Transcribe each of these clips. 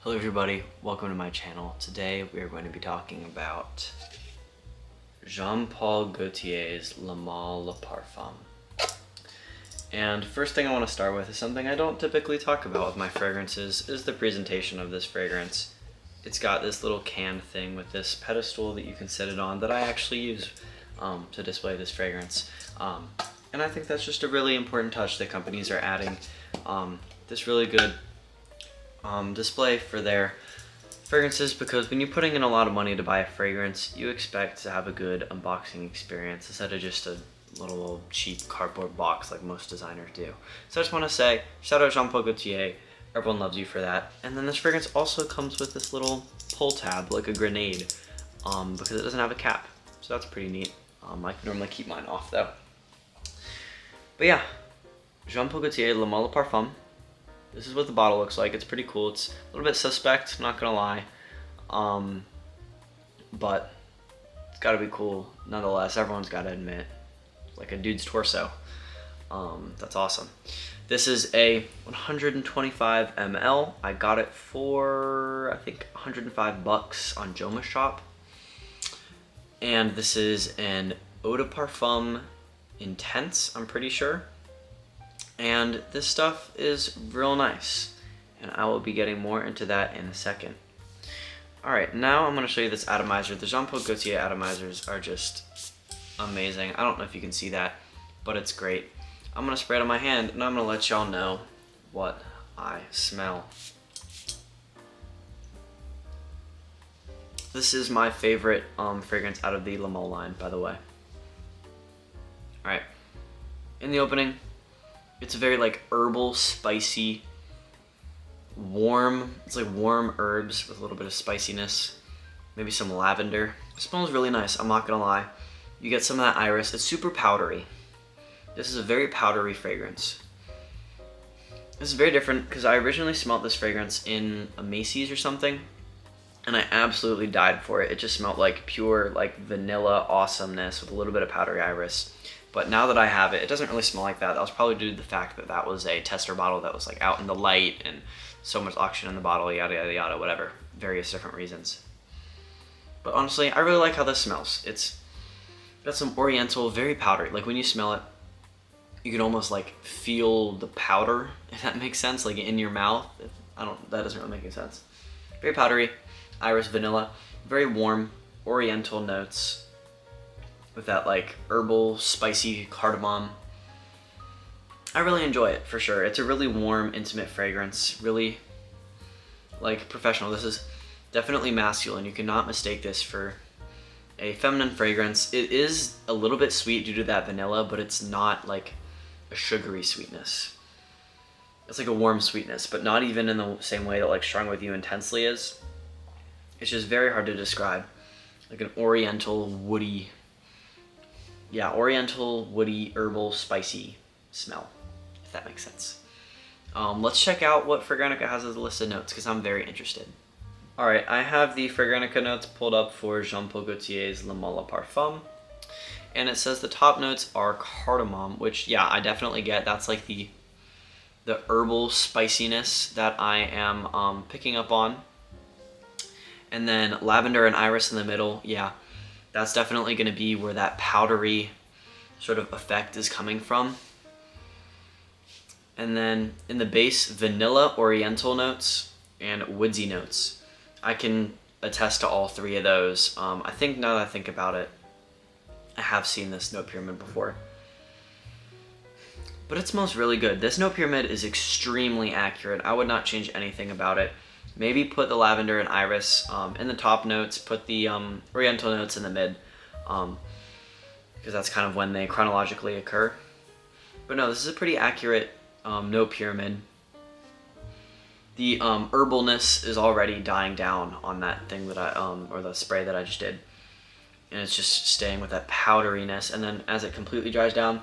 Hello everybody, welcome to my channel. Today we are going to be talking about Jean-Paul Gaultier's Le Male Parfum. And first thing I want to start with is something I don't typically talk about with my fragrances, is the presentation of this fragrance. It's got this little can thing with this pedestal that you can set it on that I actually use to display this fragrance. And I think that's just a really important touch that companies are adding. This really good display for their fragrances, because when you're putting in a lot of money to buy a fragrance, you expect to have a good unboxing experience instead of just a little old cheap cardboard box like most designers do. So I just want to say, shout out Jean-Paul Gaultier, everyone loves you for that. And then this fragrance also comes with this little pull tab, like a grenade, because it doesn't have a cap. So that's pretty neat. I normally keep mine off though. But yeah, Jean-Paul Gaultier Le Male Parfum. This is what the bottle looks like. It's pretty cool. It's a little bit suspect, not gonna lie. But it's gotta be cool nonetheless. Everyone's gotta admit, like a dude's torso. That's awesome. This is a 125 ml. I got it for, I think, $105 on Joma Shop. And this is an Eau de Parfum Intense, I'm pretty sure. And this stuff is real nice, and I will be getting more into that in a second. Alright, now I'm going to show you this atomizer. The Jean-Paul Gaultier atomizers are just amazing. I don't know if you can see that, but it's great. I'm going to spray it on my hand, and I'm going to let y'all know what I smell. This is my favorite fragrance out of the Le Male line, by the way. Alright, in the opening, it's a very like herbal, spicy, warm, it's like warm herbs with a little bit of spiciness, maybe some lavender. It smells really nice, I'm not gonna lie. You get some of that iris. It's super powdery. This is a very powdery fragrance. This is very different because I originally smelled this fragrance in a Macy's or something, and I absolutely died for it. It just smelled like pure like vanilla awesomeness with a little bit of powdery iris. But now that I have it, it doesn't really smell like that. That was probably due to the fact that that was a tester bottle that was like out in the light and so much oxygen in the bottle, yada, yada, yada, whatever. Various different reasons. But honestly, I really like how this smells. It's got some oriental, very powdery. Like when you smell it, you can almost like feel the powder, if that makes sense, like in your mouth. That doesn't really make any sense. Very powdery, iris, vanilla, very warm, oriental notes, with that like herbal, spicy cardamom. I really enjoy it for sure. It's a really warm, intimate fragrance, really like professional. This is definitely masculine. You cannot mistake this for a feminine fragrance. It is a little bit sweet due to that vanilla, but it's not like a sugary sweetness. It's like a warm sweetness, but not even in the same way that like Strong With You Intensely is. It's just very hard to describe. Like an oriental, woody, oriental, woody, herbal, spicy smell, if that makes sense. Let's check out what Fragrantica has as a list of notes, because I'm very interested. Alright, I have the Fragrantica notes pulled up for Jean-Paul Gaultier's Le Male Parfum, and it says the top notes are cardamom, which, yeah, I definitely get. That's like the herbal spiciness that I am picking up on. And then lavender and iris in the middle, yeah. That's definitely going to be where that powdery sort of effect is coming from. And then in the base, vanilla, oriental notes, and woodsy notes. I can attest to all three of those. I think now that I think about it, I have seen this note pyramid before. But it smells really good. This note pyramid is extremely accurate. I would not change anything about it. Maybe put the lavender and iris in the top notes, put the oriental notes in the mid, because that's kind of when they chronologically occur. But no, this is a pretty accurate note pyramid. The herbalness is already dying down on that thing that or the spray that I just did. And it's just staying with that powderiness, and then as it completely dries down,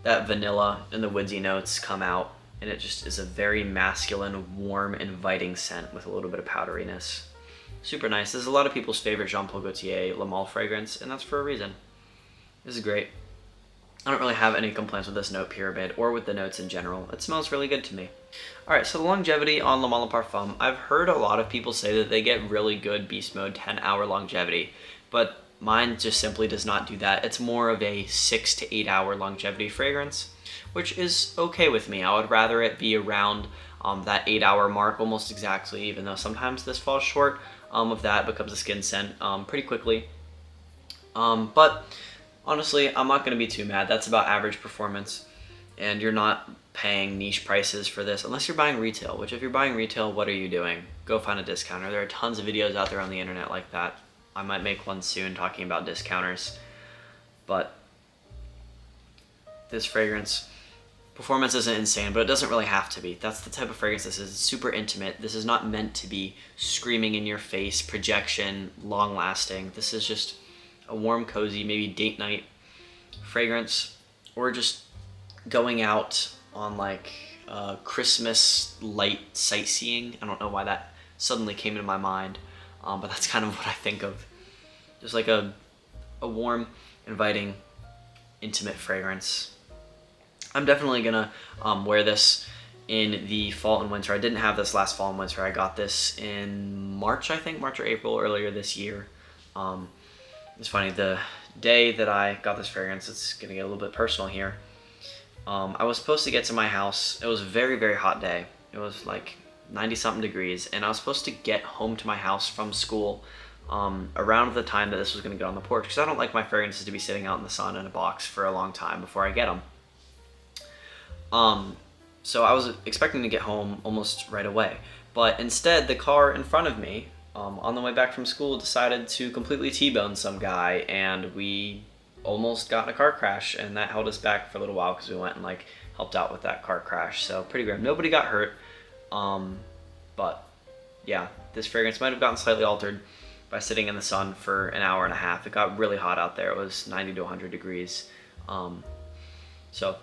that vanilla and the woodsy notes come out. And it just is a very masculine, warm, inviting scent with a little bit of powderiness. Super nice. This is a lot of people's favorite Jean-Paul Gaultier Le Male fragrance, and that's for a reason. This is great. I don't really have any complaints with this note pyramid or with the notes in general. It smells really good to me. Alright, so the longevity on Le Male Parfum, I've heard a lot of people say that they get really good beast mode 10-hour longevity, but mine just simply does not do that. It's more of a 6 to 8 hour longevity fragrance, which is okay with me. I would rather it be around that 8-hour mark almost exactly, even though sometimes this falls short of that, becomes a skin scent pretty quickly. But honestly, I'm not going to be too mad. That's about average performance, and you're not paying niche prices for this unless you're buying retail, which if you're buying retail, what are you doing? Go find a discounter. There are tons of videos out there on the internet like that. I might make one soon talking about discounters, but this fragrance, performance isn't insane, but it doesn't really have to be. That's the type of fragrance this is. It's super intimate. This is not meant to be screaming in your face, projection, long lasting. This is just a warm, cozy, maybe date night fragrance, or just going out on like Christmas light sightseeing. I don't know why that suddenly came into my mind, but that's kind of what I think of. Just like a warm, inviting, intimate fragrance. I'm definitely gonna wear this in the fall and winter. I didn't have this last fall and winter. I got this in March, I think, March or April earlier this year. It's funny, the day that I got this fragrance, it's gonna get a little bit personal here. I was supposed to get to my house. It was a very, very hot day. It was like 90-something degrees, and I was supposed to get home to my house from school around the time that this was gonna get on the porch, because I don't like my fragrances to be sitting out in the sun in a box for a long time before I get them. So I was expecting to get home almost right away, but instead the car in front of me on the way back from school decided to completely T-bone some guy, and we almost got in a car crash, and that held us back for a little while because we went and like helped out with that car crash. So pretty grim. Nobody got hurt, but yeah, this fragrance might have gotten slightly altered by sitting in the sun for an hour and a half. It got really hot out there. It was 90 to 100 degrees. So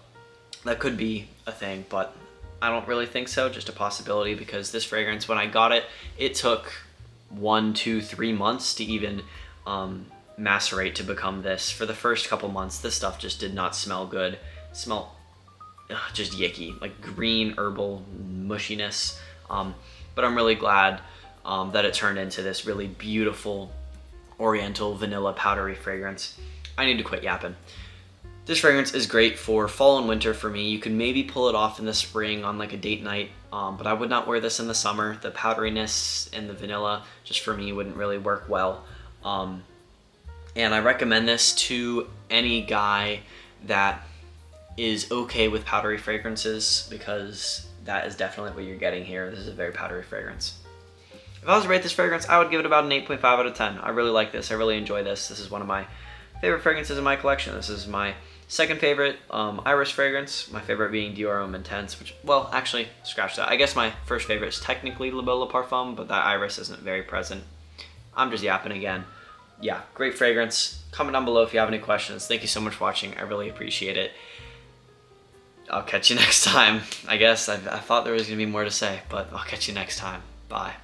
that could be a thing, but I don't really think so. Just a possibility, because this fragrance, when I got it, it took 1, 2, 3 months to even macerate to become this. For the first couple months, this stuff just did not smell good. It smelled just yicky, like green herbal mushiness. But I'm really glad that it turned into this really beautiful oriental vanilla powdery fragrance. I need to quit yapping. This fragrance is great for fall and winter for me. You can maybe pull it off in the spring on like a date night, but I would not wear this in the summer. The powderiness and the vanilla just for me wouldn't really work well. And I recommend this to any guy that is okay with powdery fragrances, because that is definitely what you're getting here. This is a very powdery fragrance. If I was to rate this fragrance, I would give it about an 8.5 out of 10. I really like this. I really enjoy this. This is one of my favorite fragrances in my collection. This is my second favorite Iris fragrance, my favorite being Dior Homme Intense, which, well, actually, scratch that. I guess my first favorite is technically Le Male Parfum, but that Iris isn't very present. I'm just yapping again. Yeah, great fragrance. Comment down below if you have any questions. Thank you so much for watching. I really appreciate it. I'll catch you next time. I guess I thought there was going to be more to say, but I'll catch you next time. Bye.